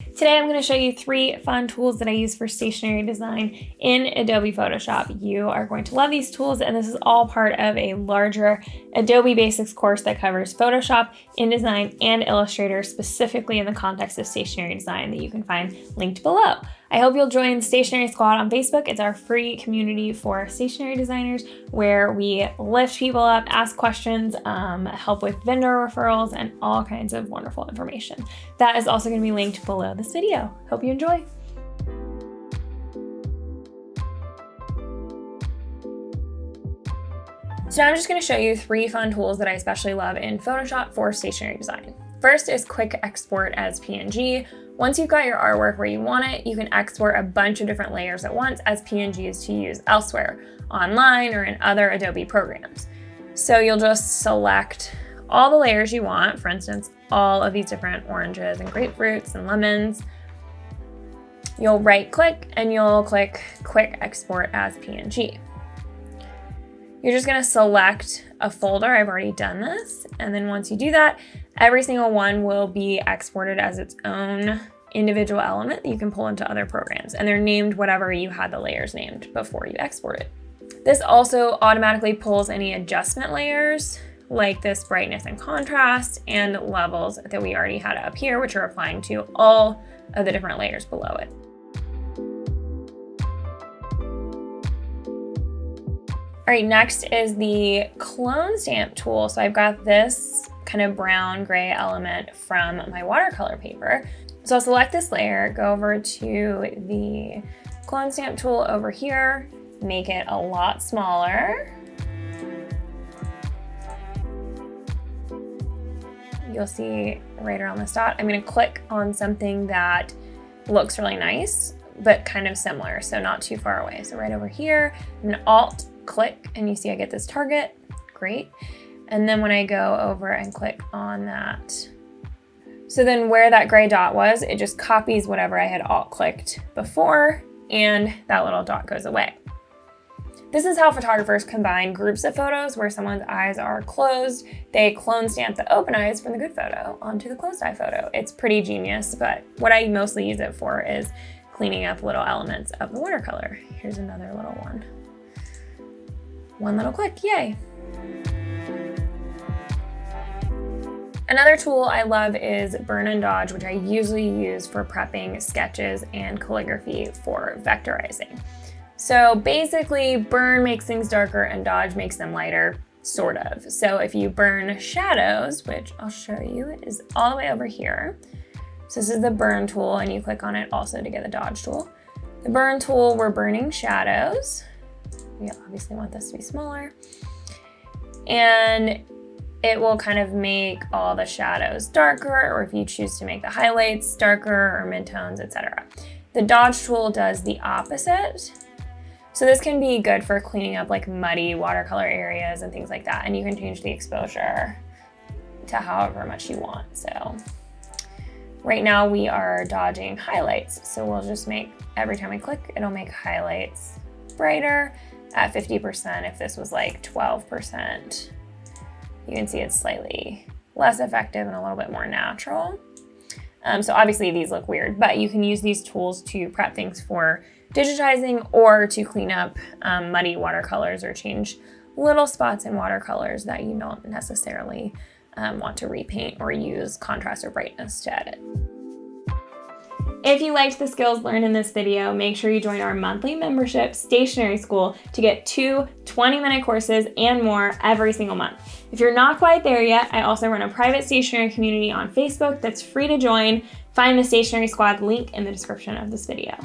Today I'm going to show you 3 fun tools that I use for stationery design in Adobe Photoshop. You are going to love these tools, and this is all part of a larger Adobe Basics course that covers Photoshop, InDesign, and Illustrator, specifically in the context of stationery design, that you can find linked below. I hope you'll join Stationery Squad on Facebook. It's our free community for stationery designers where we lift people up, ask questions, help with vendor referrals, and all kinds of wonderful information. That is also going to be linked below this video. Hope you enjoy. So now I'm just going to show you 3 fun tools that I especially love in Photoshop for stationery design. First is quick export as PNG. Once you've got your artwork where you want it, you can export a bunch of different layers at once as PNGs to use elsewhere, online or in other Adobe programs. So you'll just select all the layers you want, for instance, all of these different oranges and grapefruits and lemons. You'll right click and you'll click Quick Export as PNG. You're just gonna select a folder. I've already done this. And then once you do that, every single one will be exported as its own individual element that you can pull into other programs. And they're named whatever you had the layers named before you export it. This also automatically pulls any adjustment layers like this brightness and contrast and levels that we already had up here, which are applying to all of the different layers below it. All right, next is the clone stamp tool. So I've got this kind of brown gray element from my watercolor paper. So I'll select this layer, go over to the clone stamp tool over here, make it a lot smaller. You'll see right around this dot. I'm gonna click on something that looks really nice, but kind of similar, so not too far away. So right over here, an Alt click, and you see I get this target, great. And then when I go over and click on that, so then where that gray dot was, it just copies whatever I had Alt clicked before, and that little dot goes away. This is how photographers combine groups of photos where someone's eyes are closed. They clone stamp the open eyes from the good photo onto the closed eye photo. It's pretty genius, but what I mostly use it for is cleaning up little elements of the watercolor. Here's another little one. One little click, yay. Another tool I love is Burn and Dodge, which I usually use for prepping sketches and calligraphy for vectorizing. So basically, burn makes things darker and dodge makes them lighter, sort of. So if you burn shadows, which I'll show you, it is all the way over here. So this is the burn tool, and you click on it also to get the dodge tool. The burn tool, we're burning shadows. We obviously want this to be smaller. And it will kind of make all the shadows darker, or if you choose to make the highlights darker or midtones, etc. The dodge tool does the opposite. So this can be good for cleaning up like muddy watercolor areas and things like that. And you can change the exposure to however much you want. So right now we are dodging highlights. So we'll just make, every time we click, it'll make highlights brighter at 50%. If this was like 12%, you can see it's slightly less effective and a little bit more natural. So obviously these look weird, but you can use these tools to prep things for digitizing or to clean up muddy watercolors or change little spots in watercolors that you don't necessarily want to repaint or use contrast or brightness to edit. If you liked the skills learned in this video, make sure you join our monthly membership, Stationery School, to get 2 20-minute courses and more every single month. If you're not quite there yet, I also run a private stationery community on Facebook that's free to join. Find the Stationery Squad link in the description of this video.